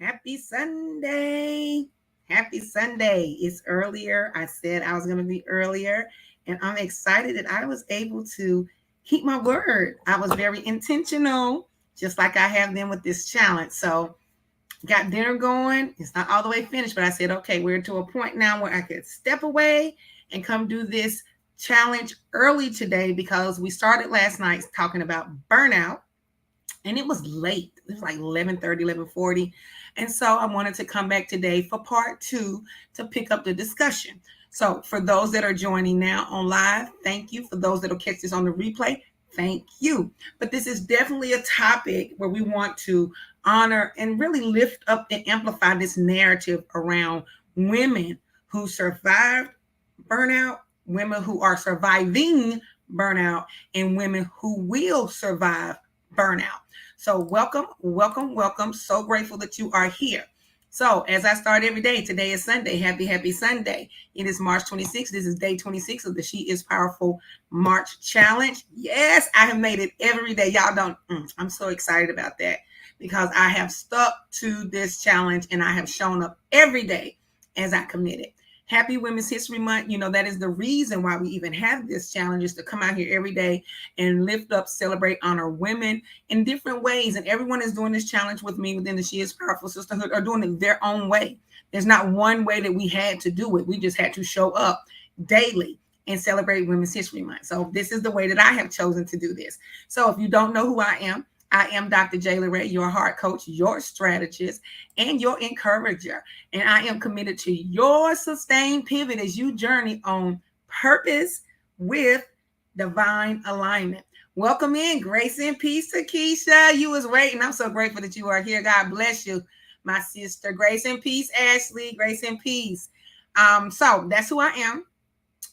Happy Sunday. Happy Sunday. It's earlier. I said I was going to be earlier, and I'm excited that I was able to keep my word. I was very intentional, just like I have been with this challenge. So, got dinner going. It's not all the way finished, but I said, okay, we're to a point now where I could step away and come do this challenge early today because we started last night talking about burnout and it was late. It was like 11:30, 11:40. And so I wanted to come back today for part two to pick up the discussion. So for those that are joining now on live, thank you. For those that will catch this on the replay, thank you. But this is definitely a topic where we want to honor and really lift up and amplify this narrative around women who survived burnout, women who are surviving burnout, and women who will survive burnout. So welcome, welcome, welcome. So grateful that you are here. So as I start every day, today is Sunday. Happy Sunday. It is March 26th. This is day 26 of the She is Powerful March Challenge. Yes, I have made it every day. Y'all don't, I'm so excited about that because I have stuck to this challenge and I have shown up every day as I committed. Happy Women's History Month. You know, that is the reason why we even have this challenge, is to come out here every day and lift up, celebrate, honor women in different ways. And everyone is doing this challenge with me within the She is Powerful Sisterhood are doing it their own way. There's not one way that we had to do it. We just had to show up daily and celebrate Women's History Month. So this is the way that I have chosen to do this. So if you don't know who I am Dr. Jayla Ray, your heart coach, your strategist, and your encourager. And I am committed to your sustained pivot as you journey on purpose with divine alignment. Welcome in, grace and peace to Keisha. You was waiting. I'm so grateful that you are here. God bless you, my sister. Grace and peace, Ashley. Grace and peace. So that's who I am.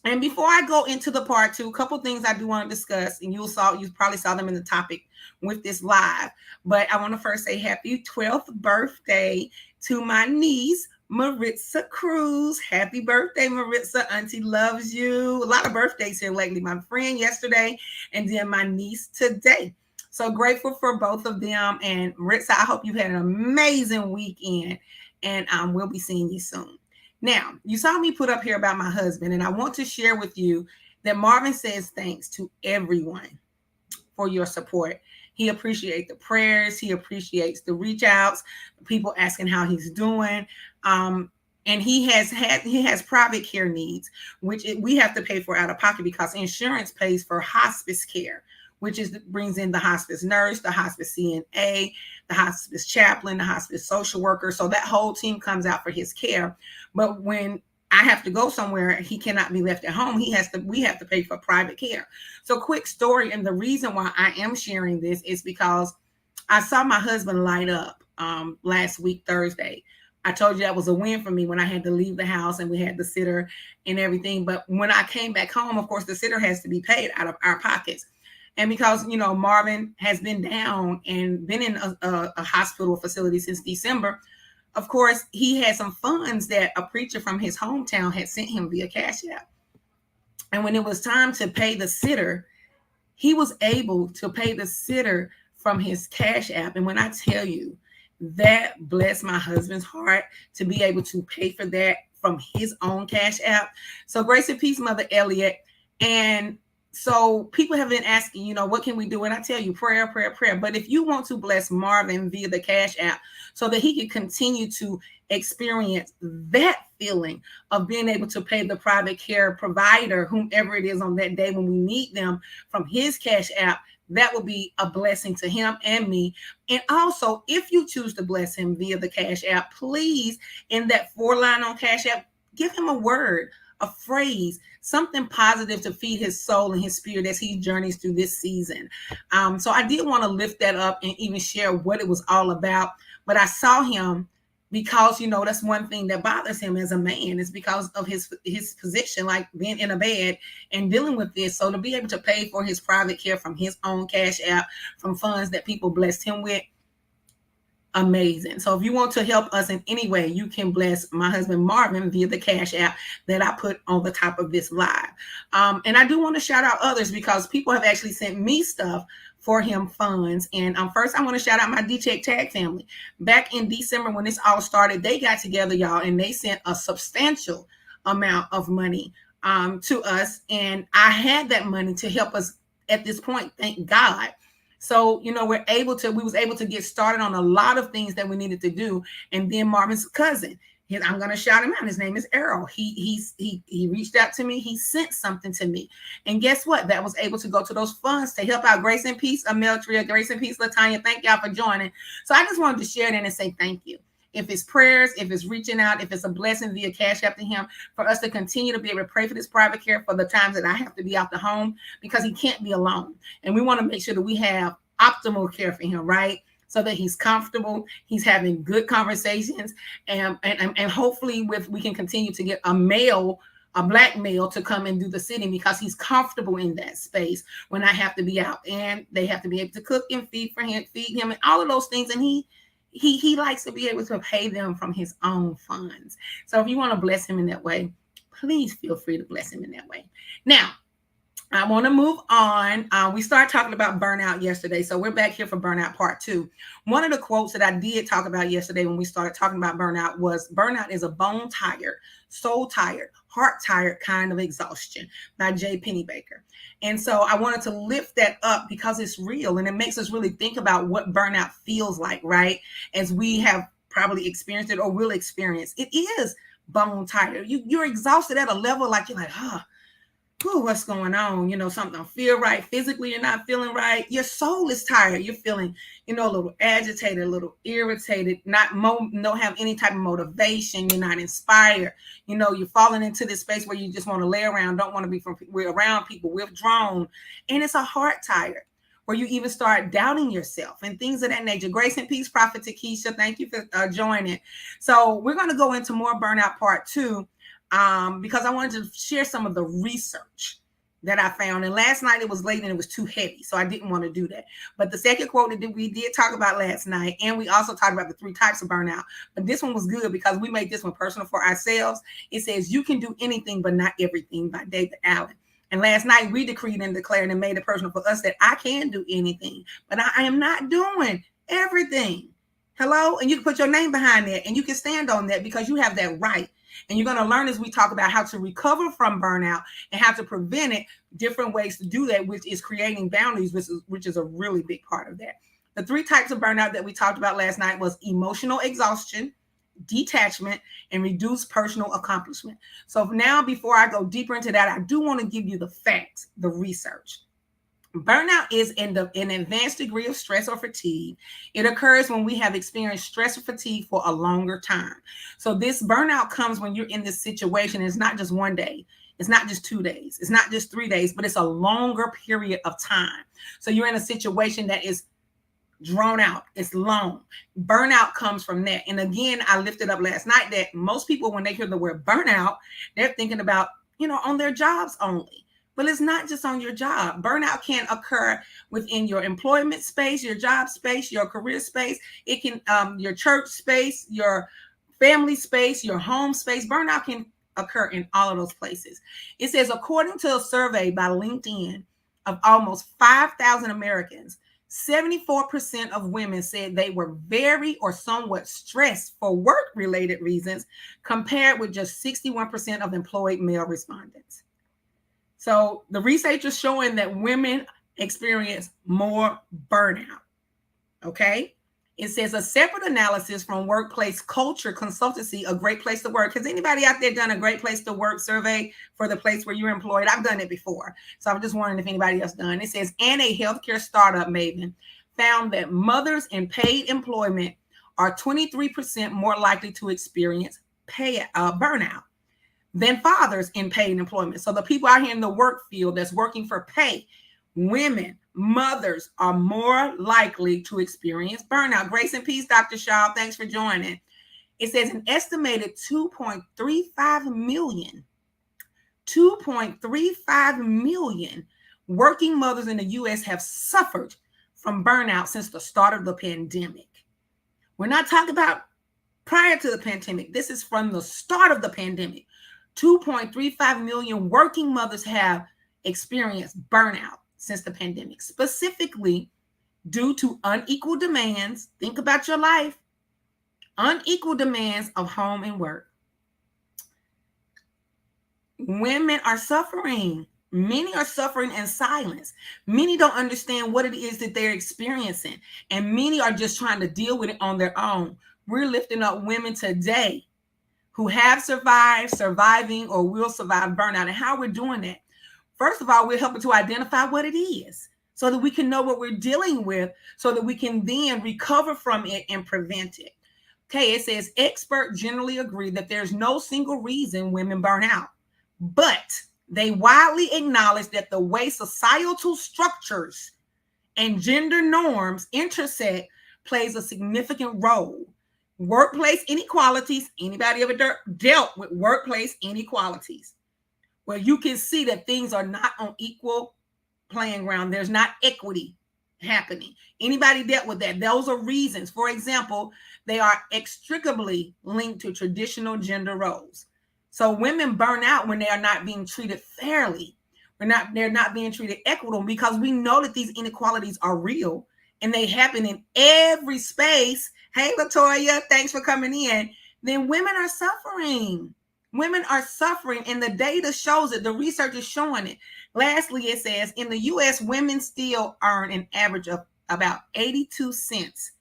And before I go into the part two, a couple things I do want to discuss, and you probably saw them in the topic with this live. But I want to first say happy 12th birthday to my niece, Maritza Cruz. Happy birthday, Maritza. Auntie loves you. A lot of birthdays here lately. My friend yesterday, and then my niece today. So grateful for both of them. And Maritza, I hope you had an amazing weekend. And we'll be seeing you soon. Now, you saw me put up here about my husband, and I want to share with you that Marvin says thanks to everyone for your support. He appreciates the prayers. He appreciates the reach outs, people asking how he's doing. And he has private care needs, which we have to pay for out of pocket because insurance pays for hospice care, which brings in the hospice nurse, the hospice CNA, the hospice chaplain, the hospice social worker. So that whole team comes out for his care. But when I have to go somewhere, he cannot be left at home. We have to pay for private care. So quick story. And the reason why I am sharing this is because I saw my husband light up last week, Thursday. I told you that was a win for me when I had to leave the house and we had the sitter and everything. But when I came back home, of course, the sitter has to be paid out of our pockets. And because, Marvin has been down and been in a hospital facility since December, of course, he had some funds that a preacher from his hometown had sent him via CashApp. And when it was time to pay the sitter, he was able to pay the sitter from his CashApp. And when I tell you, that blessed my husband's heart to be able to pay for that from his own CashApp. So grace and peace, Mother Elliott. And so people have been asking, what can we do? And I tell you, prayer. But if you want to bless Marvin via the CashApp so that he can continue to experience that feeling of being able to pay the private care provider, whomever it is on that day when we need them, from his CashApp, that will be a blessing to him and me. And also, if you choose to bless him via the CashApp, please, in that 4-line on CashApp, give him a word, a phrase, something positive to feed his soul and his spirit as he journeys through this season. So I did want to lift that up and even share what it was all about. But I saw him because, that's one thing that bothers him as a man, is because of his position, like being in a bed and dealing with this. So to be able to pay for his private care from his own CashApp, from funds that people blessed him with, amazing. So if you want to help us in any way, you can bless my husband Marvin via the Cash App that I put on the top of this live. And I do want to shout out others because people have actually sent me stuff for him funds. And first, I want to shout out my D-Check Tag family. Back in December when this all started, they got together, y'all, and they sent a substantial amount of money to us. And I had that money to help us at this point, thank God. So, we was able to get started on a lot of things that we needed to do. And then Marvin's cousin, I'm going to shout him out. His name is Errol. He reached out to me. He sent something to me. And guess what? That was able to go to those funds to help out Grace and Peace, Ameltria, Grace and Peace, Latanya. Thank y'all for joining. So I just wanted to share that and say thank you. If it's prayers, if it's reaching out, if it's a blessing via Cash App to him, for us to continue to be able to pray for this private care for the times that I have to be out the home, because he can't be alone. And we want to make sure that we have optimal care for him, right? So that he's comfortable, he's having good conversations, and hopefully we can continue to get a black male to come and do the sitting, because he's comfortable in that space when I have to be out, and they have to be able to cook and feed him and all of those things. And he likes to be able to pay them from his own funds. So if you want to bless him in that way, please feel free to bless him in that way. Now, I want to move on. We started talking about burnout yesterday, so we're back here for burnout part 2. One of the quotes that I did talk about yesterday when we started talking about burnout was, burnout is a bone tired, soul tired, heart tired kind of exhaustion, by Pennebaker. And so I wanted to lift that up because it's real, and it makes us really think about what burnout feels like, right? As we have probably experienced it or will experience. It is bone tired. You're exhausted at a level like you're like, what's going on? Something don't feel right. Physically, you're not feeling right. Your soul is tired. You're feeling, a little agitated, a little irritated, don't have any type of motivation. You're not inspired. You're falling into this space where you just want to lay around, don't want to be around people, withdrawn. And it's a heart tired, where you even start doubting yourself and things of that nature. Grace and Peace, Prophet Takesha, thank you for joining. So we're going to go into more burnout part 2. Because I wanted to share some of the research that I found. And last night it was late and it was too heavy, so I didn't want to do that. But the second quote that we did talk about last night, and we also talked about the 3 types of burnout. But this one was good because we made this one personal for ourselves. It says, "You can do anything but not everything," by David Allen. And last night we decreed and declared and made it personal for us that I can do anything, but I am not doing everything. Hello? And you can put your name behind that, and you can stand on that, because you have that right. And you're going to learn, as we talk about how to recover from burnout and how to prevent it, different ways to do that, which is creating boundaries, which is a really big part of that. The 3 types of burnout that we talked about last night was emotional exhaustion, detachment, and reduced personal accomplishment. So now, before I go deeper into that, I do want to give you the facts, the research. Burnout is an advanced degree of stress or fatigue. It occurs when we have experienced stress or fatigue for a longer time. So this burnout comes when you're in this situation. It's not just one day. It's not just 2 days. It's not just 3 days, but it's a longer period of time. So you're in a situation that is drawn out. It's long. Burnout comes from that. And again, I lifted up last night that most people, when they hear the word burnout, they're thinking about, on their jobs only. But it's not just on your job. Burnout can occur within your employment space, your job space, your career space. It can, your church space, your family space, your home space. Burnout can occur in all of those places. It says, according to a survey by LinkedIn of almost 5,000 Americans, 74% of women said they were very or somewhat stressed for work-related reasons, compared with just 61% of employed male respondents. So the research is showing that women experience more burnout. Okay. It says a separate analysis from Workplace Culture Consultancy, A Great Place to Work. Has anybody out there done a Great Place to Work survey for the place where you're employed? I've done it before. So I'm just wondering if anybody else done. It says, and a healthcare startup, Maven, found that mothers in paid employment are 23% more likely to experience burnout than fathers in paid employment. So the people out here in the work field that's working for pay, women, mothers are more likely to experience burnout. Grace and Peace, Dr. Shaw, thanks for joining. It says an estimated 2.35 million working mothers in the U.S. have suffered from burnout since the start of the pandemic. We're not talking about prior to the pandemic. This is from the start of the pandemic. 2.35 million working mothers have experienced burnout since the pandemic, specifically due to unequal demands. Think about your life. Unequal demands of home and work. Women are suffering. Many are suffering in silence. Many don't understand what it is that they're experiencing. And many are just trying to deal with it on their own. We're lifting up women today who have survived, surviving, or will survive burnout. And how we're doing that. First of all, we're helping to identify what it is so that we can know what we're dealing with so that we can then recover from it and prevent it. Okay, it says experts generally agree that there's no single reason women burn out, but they widely acknowledge that the way societal structures and gender norms intersect plays a significant role. Workplace inequalities. Anybody ever dealt with workplace inequalities? Where you can see that things are not on equal playing ground. There's not equity happening. Anybody dealt with that? Those are reasons. For example, they are inextricably linked to traditional gender roles. So women burn out when they are not being treated fairly. They're not being treated equitably because we know that these inequalities are real and they happen in every space. Hey, Latoya, thanks for coming in. Then women are suffering. Women are suffering, and the data shows it. The research is showing it. Lastly, it says in the U.S., women still earn an average of about 82 cents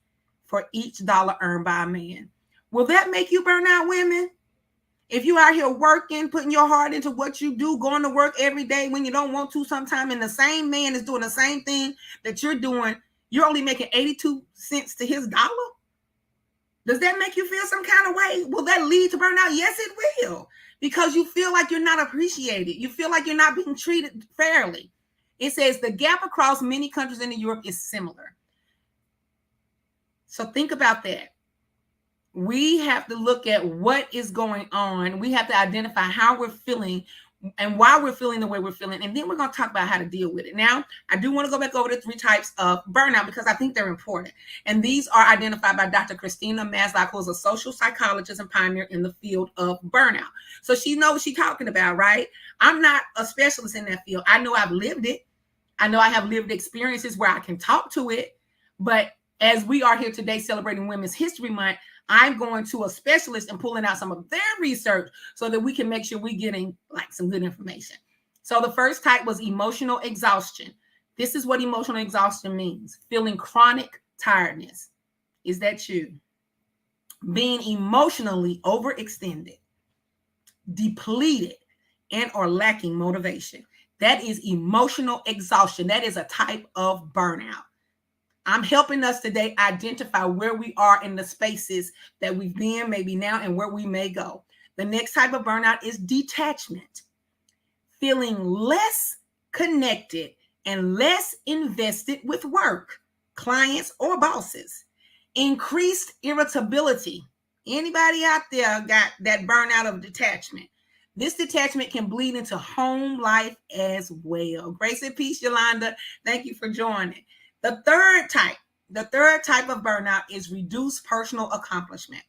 for each dollar earned by a man. Will that make you burn out, women? If you out here working, putting your heart into what you do, going to work every day when you don't want to sometime, and the same man is doing the same thing that you're doing, you're only making 82 cents to his dollar? Does that make you feel some kind of way? Will that lead to burnout? Yes, it will. Because you feel like you're not appreciated. You feel like you're not being treated fairly. It says the gap across many countries in Europe is similar. So think about that. We have to look at what is going on. We have to identify how we're feeling and why we're feeling the way we're feeling. And then we're going to talk about how to deal with it. Now, I do want to go back over the 3 types of burnout because I think they're important. And these are identified by Dr. Christina Maslach, who is a social psychologist and pioneer in the field of burnout. So she knows what she's talking about, right? I'm not a specialist in that field. I know I've lived it. I know I have lived experiences where I can talk to it. But as we are here today celebrating Women's History Month, I'm going to a specialist and pulling out some of their research so that we can make sure we're getting like some good information. So the first type was emotional exhaustion. This is what emotional exhaustion means. Feeling chronic tiredness. Is that you? Being emotionally overextended, depleted, and or lacking motivation. That is emotional exhaustion. That is a type of burnout. I'm helping us today identify where we are in the spaces that we've been, maybe now, and where we may go. The next type of burnout is detachment. Feeling less connected and less invested with work, clients, or bosses. Increased irritability. Anybody out there got that burnout of detachment? This detachment can bleed into home life as well. Grace and peace, Yolanda. Thank you for joining. The third type of burnout is reduced personal accomplishment,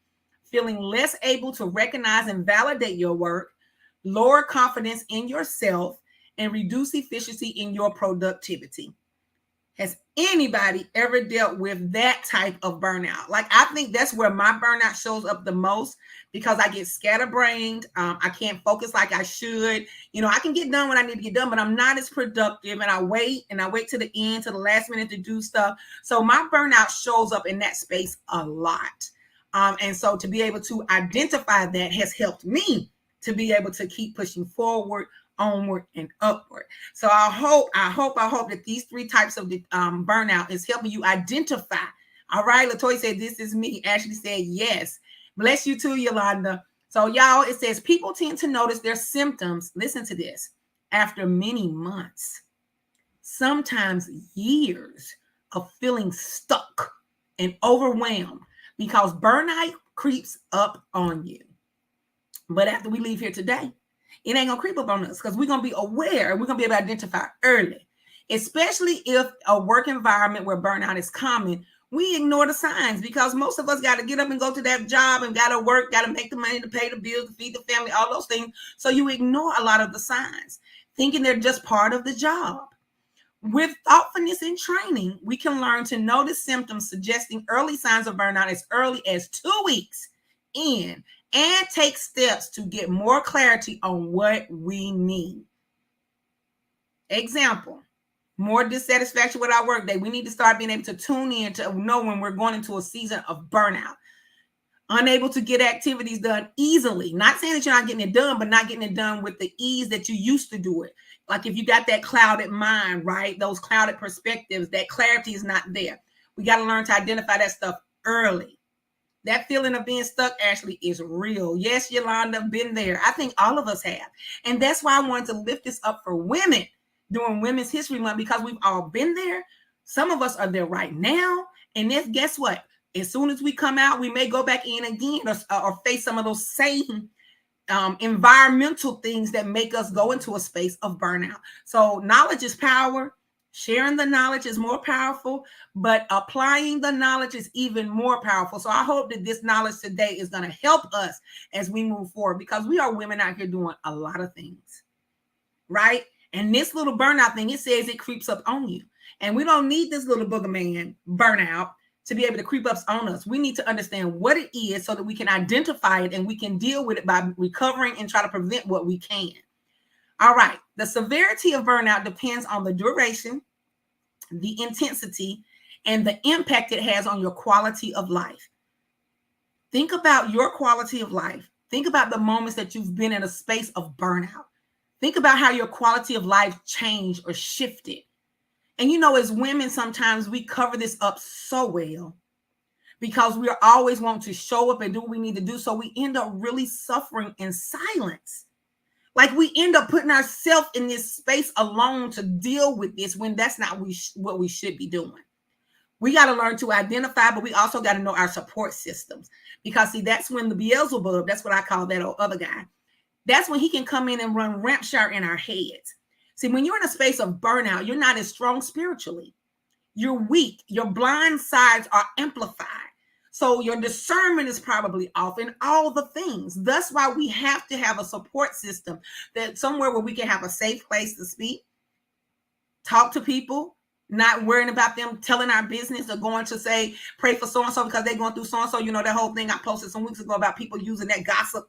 feeling less able to recognize and validate your work, lower confidence in yourself, and reduce efficiency in your productivity. Has anybody ever dealt with that type of burnout? Like, I think that's where my burnout shows up the most because I get scatterbrained. I can't focus like I should. You know, I can get done when I need to get done, but I'm not as productive. And I wait to the end, to the last minute to do stuff. So my burnout shows up in that space a lot. And so to be able to identify that has helped me to be able to keep pushing forward, onward, and upward. So I hope that these 3 types of burnout is helping you identify. All right, Latoya said, this is me. Ashley said, yes. Bless you too, Yolanda. So y'all, it says people tend to notice their symptoms, listen to this, after many months, sometimes years of feeling stuck and overwhelmed because burnout creeps up on you. But after we leave here today, it ain't gonna creep up on us because we're gonna be aware and we're gonna be able to identify early, especially if a work environment where burnout is common. We ignore the signs because most of us got to get up and go to that job and got to work, got to make the money to pay the bills, to feed the family, all those things. So you ignore a lot of the signs, thinking they're just part of the job. With thoughtfulness and training, we can learn to notice symptoms suggesting early signs of burnout as early as 2 weeks in and take steps to get more clarity on what we need. Example, more dissatisfaction with our workday. We need to start being able to tune in to know when we're going into a season of burnout. Unable to get activities done easily. Not saying that you're not getting it done, but not getting it done with the ease that you used to do it. Like if you got that clouded mind, right? Those clouded perspectives, that clarity is not there. We got to learn to identify that stuff early. That feeling of being stuck, Ashley, is real. Yes, Yolanda, been there. I think all of us have. And that's why I wanted to lift this up for women during Women's History Month, because we've all been there. Some of us are there right now. And then guess what? As soon as we come out, we may go back in again or face some of those same environmental things that make us go into a space of burnout. So knowledge is power. Sharing the knowledge is more powerful, but applying the knowledge is even more powerful. So I hope that this knowledge today is going to help us as we move forward, because we are women out here doing a lot of things, right? And this little burnout thing, it says it creeps up on you. And we don't need this little booger man burnout to be able to creep up on us. We need to understand what it is so that we can identify it and we can deal with it by recovering and try to prevent what we can. All right. The severity of burnout depends on the duration, the intensity, and the impact it has on your quality of life. Think about your quality of life. Think about the moments that you've been in a space of burnout. Think about how your quality of life changed or shifted. And you know, as women, sometimes we cover this up so well because we are always wanting to show up and do what we need to do. So we end up really suffering in silence. Like we end up putting ourselves in this space alone to deal with this when that's not what we should be doing. We got to learn to identify, but we also got to know our support systems, because see, that's when the Beelzebub, that's what I call that other guy. That's when he can come in and run rampshire in our heads. See, when you're in a space of burnout, you're not as strong spiritually. You're weak. Your blind sides are amplified. So your discernment is probably off in all the things. That's why we have to have a support system, that somewhere where we can have a safe place to speak, talk to people, not worrying about them telling our business or going to say, pray for so-and-so because they're going through so-and-so. You know, that whole thing I posted some weeks ago about people using that gossip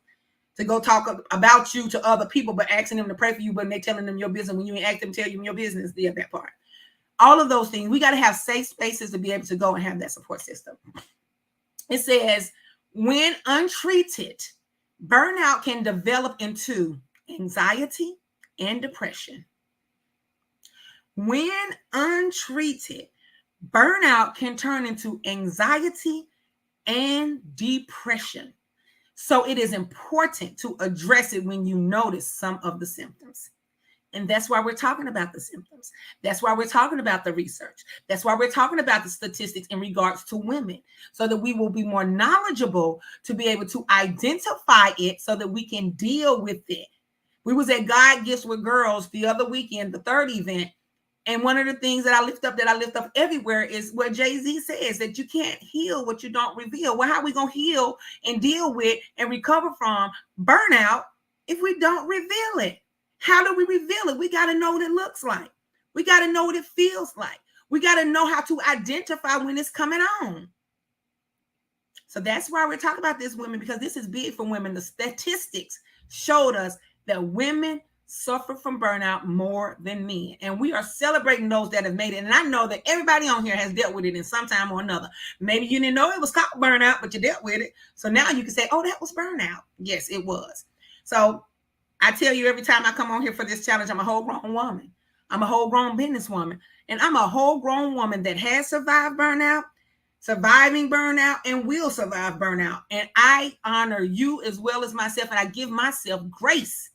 to go talk about you to other people, but asking them to pray for you, but they're telling them your business when you ain't ask them to tell you your business. Yeah, that part. All of those things. We got to have safe spaces to be able to go and have that support system. It says, when untreated, burnout can develop into anxiety and depression. When untreated, burnout can turn into anxiety and depression. So it is important to address it when you notice some of the symptoms. And that's why we're talking about the symptoms. That's why we're talking about the research. That's why we're talking about the statistics in regards to women, so that we will be more knowledgeable to be able to identify it so that we can deal with it. We was at God Gifts with Girls the other weekend, the third event. And one of the things that I lift up everywhere is what Jay-Z says, that you can't heal what you don't reveal. Well, how are we going to heal and deal with and recover from burnout if we don't reveal it? How do we reveal it? We got to know what it looks like. We got to know what it feels like. We got to know how to identify when it's coming on. So that's why we're talking about this, women, because this is big for women. The statistics showed us that women suffer from burnout more than men. And we are celebrating those that have made it. And I know that everybody on here has dealt with it in some time or another. Maybe you didn't know it was called burnout, but you dealt with it. So now you can say, oh, that was burnout. Yes, it was. So I tell you, every time I come on here for this challenge, I'm a whole grown woman. I'm a whole grown businesswoman. And I'm a whole grown woman that has survived burnout, surviving burnout, and will survive burnout. And I honor you as well as myself. And I give myself grace,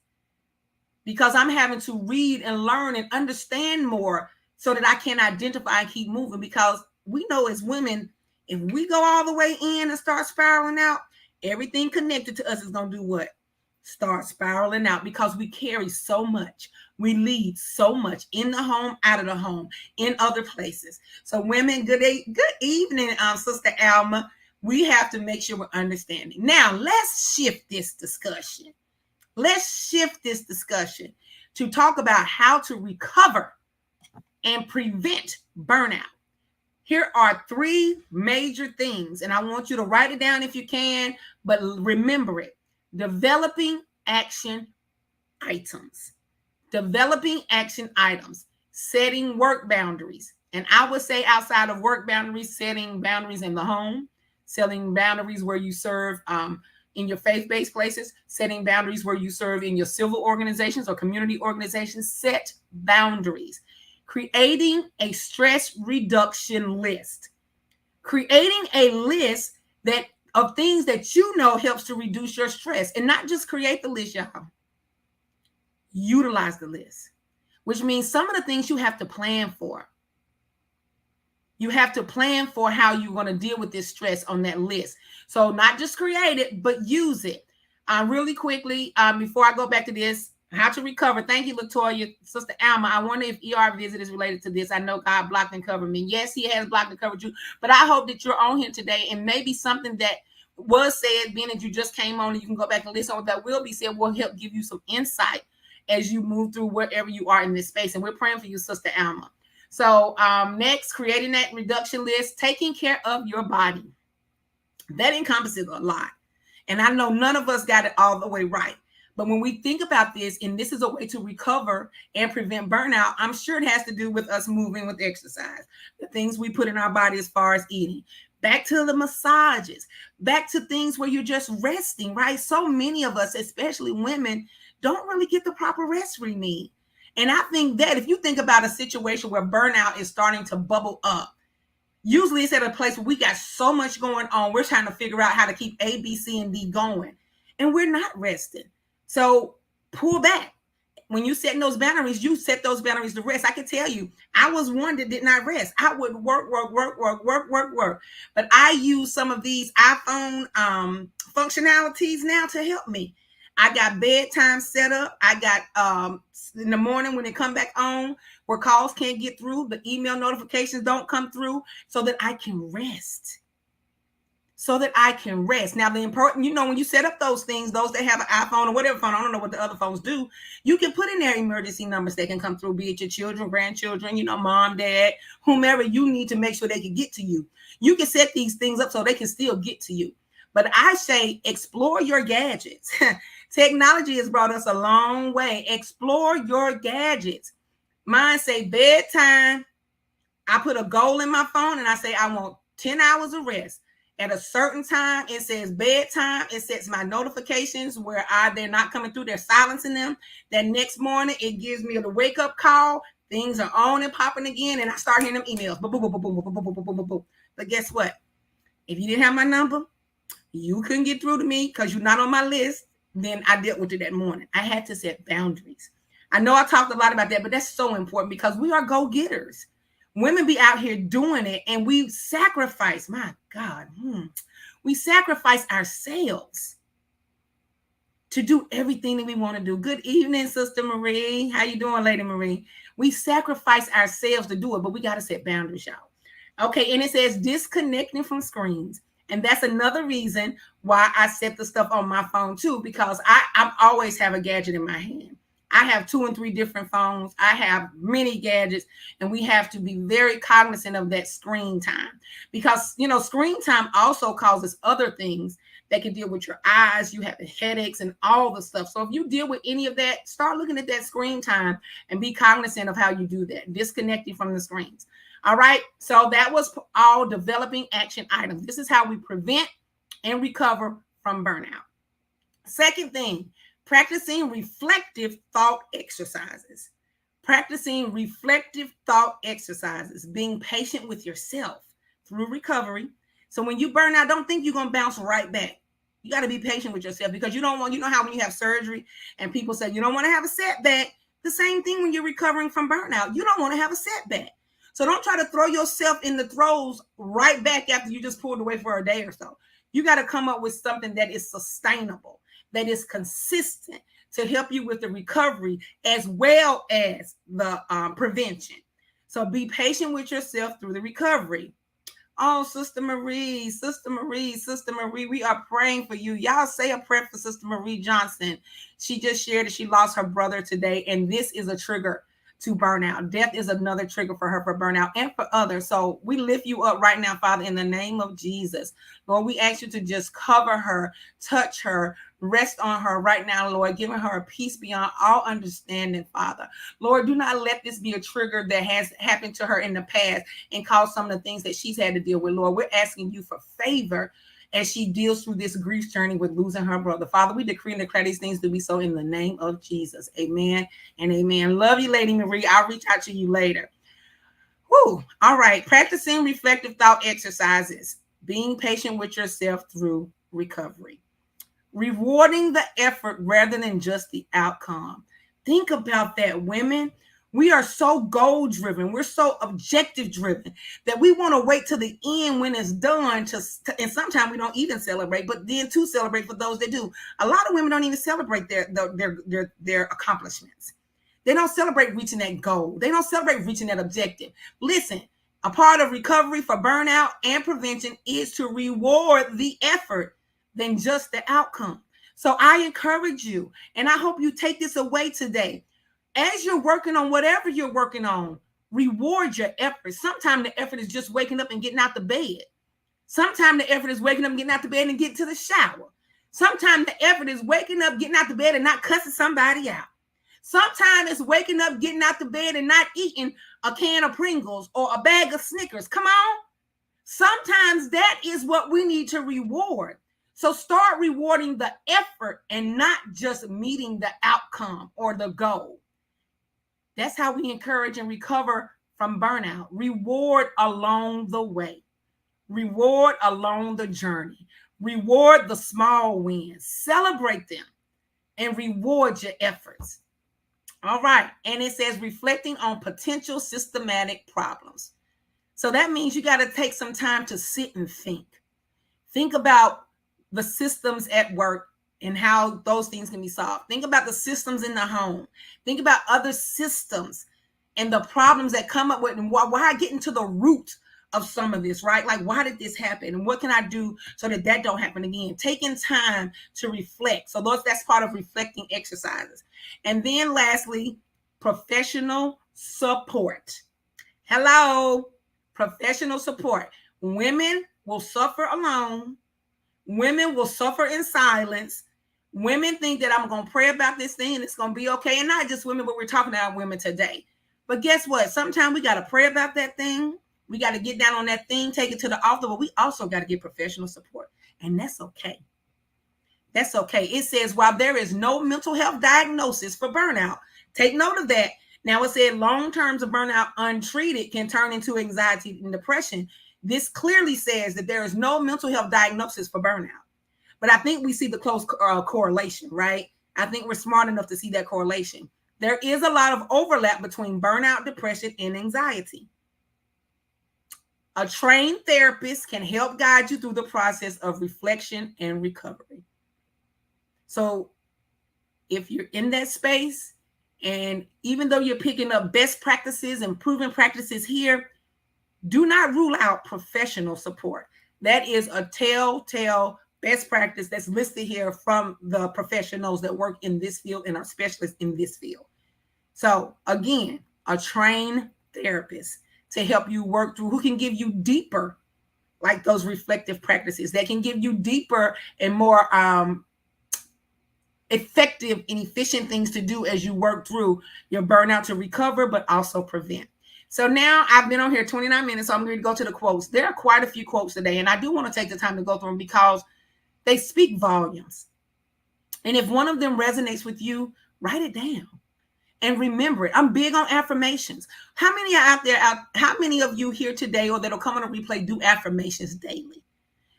because I'm having to read and learn and understand more so that I can identify and keep moving. Because we know as women, if we go all the way in and start spiraling out, everything connected to us is going to do what? start spiraling out because we carry so much. We lead so much in the home, out of the home, in other places. So women, good evening, Sister Alma. We have to make sure we're understanding. Now, let's shift this discussion. Let's shift this discussion to talk about how to recover and prevent burnout. Here are 3 major things, and I want you to write it down if you can, but remember it. Developing action items. Developing action items. Setting work boundaries. And I would say outside of work boundaries, setting boundaries in the home, setting boundaries where you serve in your faith-based places, setting boundaries where you serve in your civil organizations or community organizations. Set boundaries. Creating a stress reduction list. Creating a list that of things that you know helps to reduce your stress. And not just create the list, y'all. Utilize the list, which means some of the things you have to plan for. You have to plan for how you're going to deal with this stress on that list. So not just create it, but use it. Really quickly, before I go back to this, how to recover. Thank you, Latoya. Sister Alma, I wonder if ER visit is related to this. I know God blocked and covered me. Yes, he has blocked and covered you. But I hope that you're on here today and maybe something that was said, being that you just came on, and you can go back and listen on that will be said, will help give you some insight as you move through wherever you are in this space. And we're praying for you, Sister Alma. So next, creating that reduction list, taking care of your body. That encompasses a lot. And I know none of us got it all the way right. But when we think about this, and this is a way to recover and prevent burnout, I'm sure it has to do with us moving with exercise, the things we put in our body as far as eating. Back to the massages, back to things where you're just resting, right? So many of us, especially women, don't really get the proper rest we need. And I think that if you think about a situation where burnout is starting to bubble up, usually it's at a place where we got so much going on. We're trying to figure out how to keep A, B, C, and D going. And we're not resting. So pull back. When you set those boundaries, you set those boundaries to rest. I can tell you, I was one that did not rest. I would work. But I use some of these iPhone functionalities now to help me. I got bedtime set up. I got in the morning when they come back on, where calls can't get through, the email notifications don't come through, so that I can rest. Now, the important, when you set up those things, those that have an iPhone or whatever phone, I don't know what the other phones do, you can put in their emergency numbers that can come through, be it your children, grandchildren, mom, dad, whomever you need to make sure they can get to you. You can set these things up so they can still get to you. But I say explore your gadgets. Technology has brought us a long way. Explore your gadgets. Mine say bedtime. I put a goal in my phone and I say I want 10 hours of rest. At a certain time, it says bedtime. It sets my notifications where they're not coming through. They're silencing them. That next morning, it gives me the wake-up call. Things are on and popping again, and I start hearing them emails. Boom, boom, boom, boom, boom, boom, boom, boom, boom, boom. But guess what? If you didn't have my number, you couldn't get through to me because you're not on my list. Then I dealt with it that morning. I had to set boundaries. I know I talked a lot about that, but that's so important because we are go-getters. Women be out here doing it, and we sacrifice, my God, we sacrifice ourselves to do everything that we want to do. Good evening, Sister Marie. How you doing, Lady Marie? We sacrifice ourselves to do it, but we got to set boundaries, y'all. Okay, and it says disconnecting from screens. And that's another reason why I set the stuff on my phone too, because I always have a gadget in my hand. I have 2 and 3 different phones. I have many gadgets, and we have to be very cognizant of that screen time because, screen time also causes other things that can deal with your eyes. You have the headaches and all the stuff. So if you deal with any of that, start looking at that screen time and be cognizant of how you do that, disconnecting from the screens. All right. So that was all developing action items. This is how we prevent and recover from burnout. Second thing, practicing reflective thought exercises. Being patient with yourself through recovery. So when you burn out, don't think you're going to bounce right back. You got to be patient with yourself because you don't want, how when you have surgery and people say you don't want to have a setback, the same thing when you're recovering from burnout. You don't want to have a setback. So don't try to throw yourself in the throes right back after you just pulled away for a day or so. You got to come up with something that is sustainable, that is consistent to help you with the recovery as well as the prevention. So be patient with yourself through the recovery. Oh, Sister Marie, Sister Marie, Sister Marie, we are praying for you. Y'all say a prayer for Sister Marie Johnson. She just shared that she lost her brother today, and this is a trigger to burnout. Death is another trigger for her for burnout and for others. So we lift you up right now, Father, in the name of Jesus. Lord, we ask you to just cover her, touch her, rest on her right now, Lord, giving her a peace beyond all understanding, Father. Lord, do not let this be a trigger that has happened to her in the past and cause some of the things that she's had to deal with, Lord. We're asking you for favor as she deals through this grief journey with losing her brother. Father, we decree and declare these things to be so in the name of Jesus. Amen and amen. Love you, Lady Marie. I'll reach out to you later. Whew. All right. Practicing reflective thought exercises. Being patient with yourself through recovery. Rewarding the effort rather than just the outcome. Think about that, women. We are so goal driven. We're so objective driven that we want to wait till the end when it's done. And sometimes we don't even celebrate, but then to celebrate for those that do. A lot of women don't even celebrate their accomplishments. They don't celebrate reaching that goal. They don't celebrate reaching that objective. Listen, a part of recovery for burnout and prevention is to reward the effort than just the outcome. So I encourage you, and I hope you take this away today. As you're working on whatever you're working on, reward your effort. Sometimes the effort is just waking up and getting out the bed. Sometimes the effort is waking up and getting out the bed and getting to the shower. Sometimes the effort is waking up, getting out the bed and not cussing somebody out. Sometimes it's waking up, getting out the bed and not eating a can of Pringles or a bag of Snickers. Come on. Sometimes that is what we need to reward. So start rewarding the effort and not just meeting the outcome or the goal. That's how we encourage and recover from burnout. Reward along the way. Reward along the journey. Reward the small wins. Celebrate them and reward your efforts. All right. And it says reflecting on potential systematic problems. So that means you got to take some time to sit and think. Think about the systems at work and how those things can be solved. Think about the systems in the home. Think about other systems and the problems that come up with, and why getting to the root of some of this, right? Like, why did this happen? And what can I do so that that don't happen again? Taking time to reflect. So that's part of reflecting exercises. And then lastly, professional support. Hello, professional support. Women will suffer alone. Women will suffer in silence. Women think that I'm going to pray about this thing and it's going to be okay. And not just women, but we're talking about women today. But guess what? Sometimes we got to pray about that thing. We got to get down on that thing, take it to the altar, but we also got to get professional support. And that's okay. That's okay. It says, while there is no mental health diagnosis for burnout, take note of that. Now it said long terms of burnout untreated can turn into anxiety and depression. This clearly says that there is no mental health diagnosis for burnout. But I think we see the close correlation, right? I think we're smart enough to see that correlation. There is a lot of overlap between burnout, depression, and anxiety. A trained therapist can help guide you through the process of reflection and recovery. So if you're in that space, and even though you're picking up best practices and proven practices here, do not rule out professional support. That is a telltale best practice that's listed here from the professionals that work in this field and are specialists in this field. So again, a trained therapist to help you work through, who can give you deeper, like those reflective practices that can give you deeper and more effective and efficient things to do as you work through your burnout to recover, but also prevent. So now I've been on here 29 minutes, so I'm going to go to the quotes. There are quite a few quotes today, and I do want to take the time to go through them because they speak volumes. And if one of them resonates with you, write it down and remember it. I'm big on affirmations. How many are out there? How many of you here today or that'll come on a replay do affirmations daily?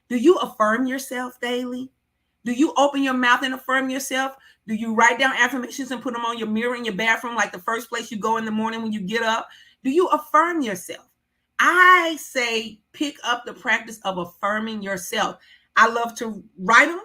Do you affirm yourself daily? Do you open your mouth and affirm yourself? Do you write down affirmations and put them on your mirror in your bathroom, like the first place you go in the morning when you get up? Do you affirm yourself? I say pick up the practice of affirming yourself. I love to write them.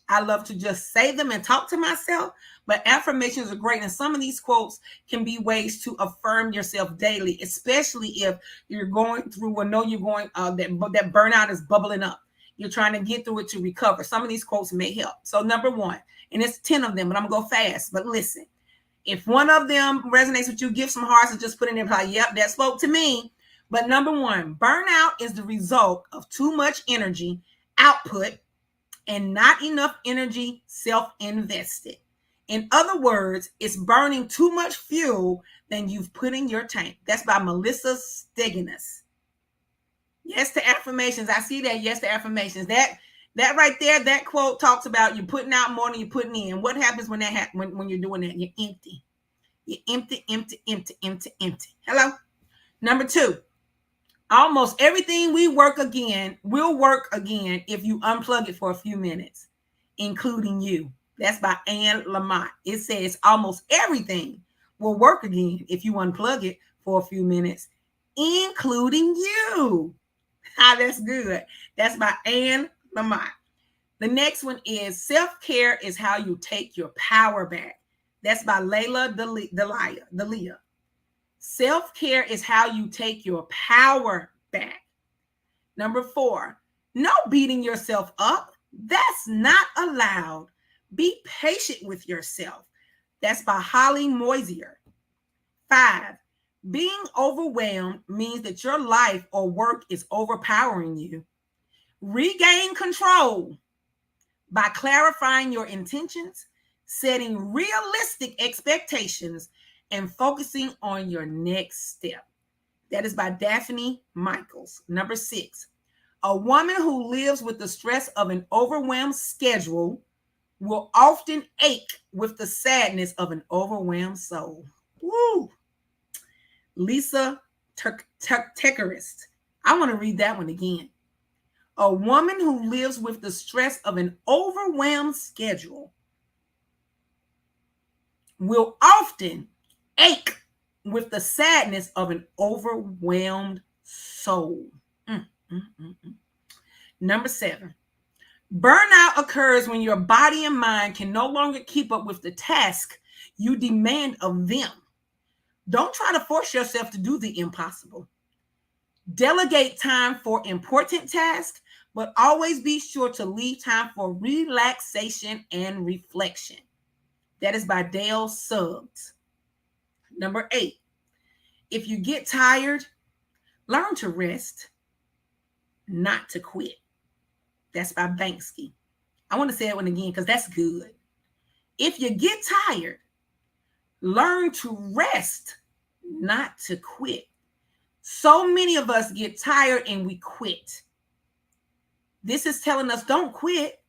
I love to just say them and talk to myself, but affirmations are great. And some of these quotes can be ways to affirm yourself daily, especially if you're going through or know you're going, that burnout is bubbling up. You're trying to get through it to recover. Some of these quotes may help. So number one, and it's 10 of them, but I'm going to go fast. But listen, if one of them resonates with you, give some hearts and just put in there like, yep, that spoke to me. But number one, burnout is the result of too much energy output and not enough energy self-invested. In other words, it's burning too much fuel than you've put in your tank. That's by Melissa Stegenas. Yes to affirmations. I see that. Yes to affirmations. That right there, that quote talks about you putting out more than you're putting in. What happens when that when you're doing that? You're empty. You're empty, empty, empty, empty, empty. Hello? Number two, almost everything will work again if you unplug it for a few minutes, including you. That's by Anne Lamott. It says almost everything will work again if you unplug it for a few minutes, including you. That's good. That's by Anne Lamott. The next one is self-care is how you take your power back. That's by Layla Delia. Self-care is how you take your power back. Number 4, no beating yourself up. That's not allowed. Be patient with yourself. That's by Holly Moisier. 5, being overwhelmed means that your life or work is overpowering you. Regain control by clarifying your intentions, setting realistic expectations, and focusing on your next step. That is by Daphne Michaels. Number 6, a woman who lives with the stress of an overwhelmed schedule will often ache with the sadness of an overwhelmed soul. Woo! Lisa Tekerist. I want to read that one again. A woman who lives with the stress of an overwhelmed schedule will often ache with the sadness of an overwhelmed soul. Number 7, burnout occurs when your body and mind can no longer keep up with the task you demand of them. Don't try to force yourself to do the impossible. Delegate time for important tasks, but always be sure to leave time for relaxation and reflection. That is by Dale Suggs. Number 8, if you get tired, learn to rest, not to quit. That's by Banksy. I want to say that one again because that's good. If you get tired, learn to rest, not to quit. So many of us get tired and we quit. This is telling us don't quit.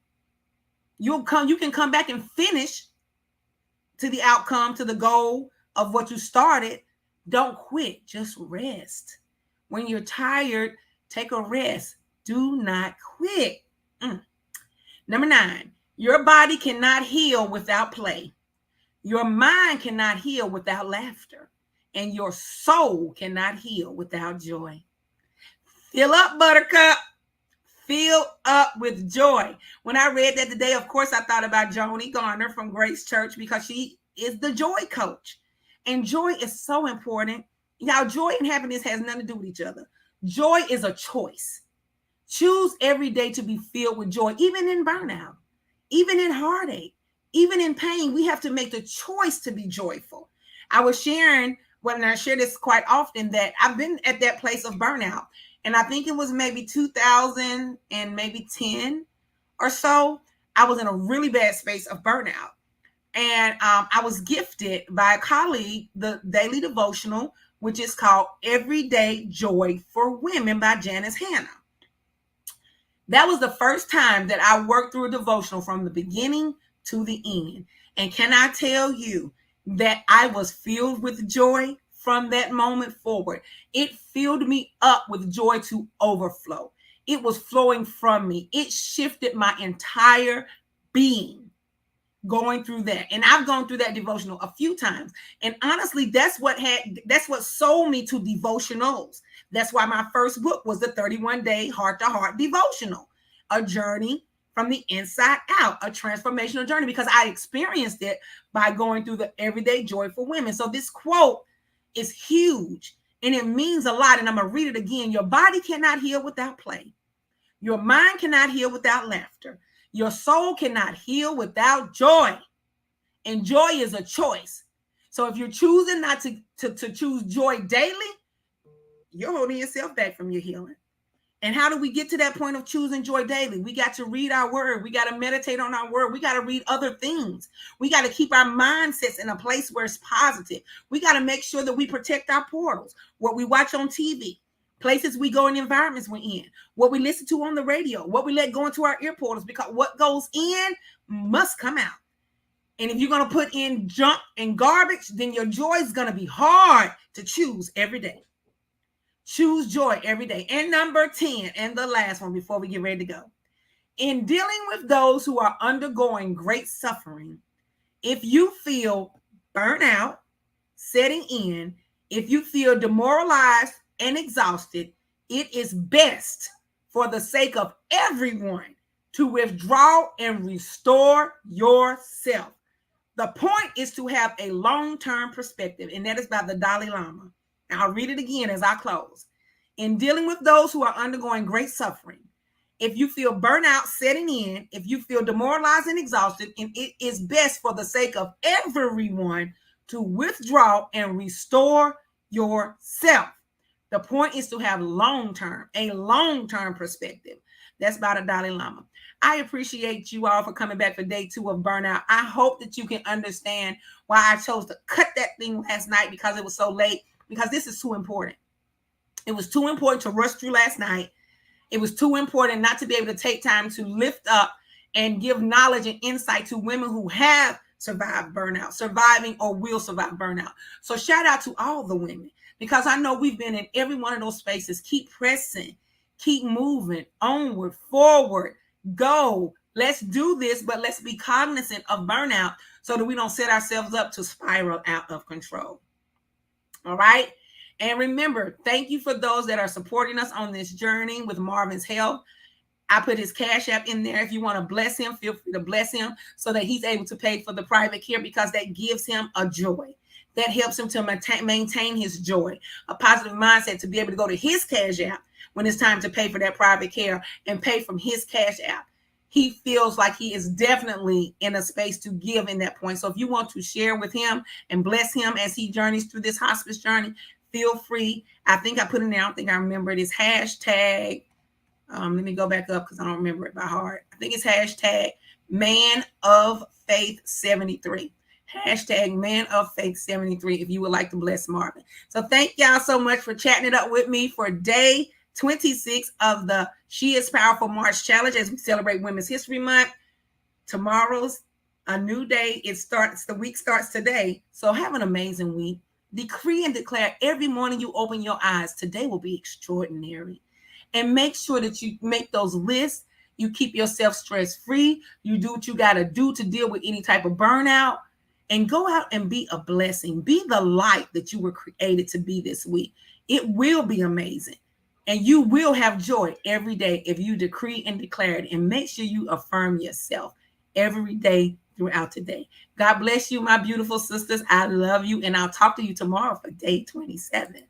You can come back and finish to the outcome, to the goal of what you started. Don't quit, just rest. When you're tired, take a rest. Do not quit. Number 9, your body cannot heal without play. Your mind cannot heal without laughter. And your soul cannot heal without joy. Fill up, buttercup. Fill up with joy. When I read that today, of course, I thought about Joni Garner from Grace Church because she is the joy coach. And joy is so important. Y'all, joy and happiness has nothing to do with each other. Joy is a choice. Choose every day to be filled with joy, even in burnout, even in heartache, even in pain. We have to make the choice to be joyful. I was sharing, when I share this quite often, that I've been at that place of burnout. And I think it was maybe 2010 or so. I was in a really bad space of burnout. And I was gifted by a colleague the daily devotional, which is called Everyday Joy for Women by Janice Hanna. That was the first time that I worked through a devotional from the beginning to the end. And can I tell you that I was filled with joy from that moment forward? It filled me up with joy to overflow. It was flowing from me. It shifted my entire being going through that. And I've gone through that devotional a few times. And honestly, that's what sold me to devotionals. That's why my first book was the 31-day heart-to-heart devotional, a journey from the inside out, a transformational journey, because I experienced it by going through the Everyday Joy for Women. So this quote is huge and it means a lot. And I'm going to read it again. Your body cannot heal without play. Your mind cannot heal without laughter. Your soul cannot heal without joy. And joy is a choice. So if you're choosing not to choose joy daily, you're holding yourself back from your healing. And how do we get to that point of choosing joy daily? We got to read our word. We got to meditate on our word. We got to read other things. We got to keep our mindsets in a place where it's positive. We got to make sure that we protect our portals, what we watch on TV, places we go in, environments we're in, what we listen to on the radio, what we let go into our ear portals, because what goes in must come out. And if you're going to put in junk and garbage, then your joy is going to be hard to choose every day. Choose joy every day. And number 10, and the last one before we get ready to go. In dealing with those who are undergoing great suffering, if you feel burnout setting in, if you feel demoralized and exhausted, it is best for the sake of everyone to withdraw and restore yourself. The point is to have a long-term perspective, and that is by the Dalai Lama. Now, I'll read it again as I close. In dealing with those who are undergoing great suffering, if you feel burnout setting in, if you feel demoralized and exhausted, and it is best for the sake of everyone to withdraw and restore yourself. The point is to have a long-term perspective. That's by the Dalai Lama. I appreciate you all for coming back for day 2 of Burnout. I hope that you can understand why I chose to cut that thing last night, because it was so late, because this is too important. It was too important to rush through last night. It was too important not to be able to take time to lift up and give knowledge and insight to women who have survived burnout, surviving or will survive burnout. So shout out to all the women, because I know we've been in every one of those spaces. Keep pressing, keep moving, onward, forward, go. Let's do this, but let's be cognizant of burnout so that we don't set ourselves up to spiral out of control. All right. And remember, thank you for those that are supporting us on this journey with Marvin's health. I put his CashApp in there. If you want to bless him, feel free to bless him so that he's able to pay for the private care, because that gives him a joy. That helps him to maintain his joy, a positive mindset to be able to go to his CashApp when it's time to pay for that private care and pay from his CashApp. He feels like he is definitely in a space to give in that point. So if you want to share with him and bless him as he journeys through this hospice journey, feel free. I think I put in there, I don't think I remember it. It's hashtag, let me go back up because I don't remember it by heart. I think it's hashtag Man of Faith 73. Hashtag Man of Faith 73 if you would like to bless Marvin. So thank y'all so much for chatting it up with me for day 26 of the She is Powerful March Challenge as we celebrate Women's History Month. Tomorrow's a new day. The week starts today. So have an amazing week. Decree and declare every morning you open your eyes, today will be extraordinary. And make sure that you make those lists. You keep yourself stress-free. You do what you got to do to deal with any type of burnout. And go out and be a blessing. Be the light that you were created to be this week. It will be amazing. And you will have joy every day if you decree and declare it. And make sure you affirm yourself every day throughout the day. God bless you, my beautiful sisters. I love you. And I'll talk to you tomorrow for day 27.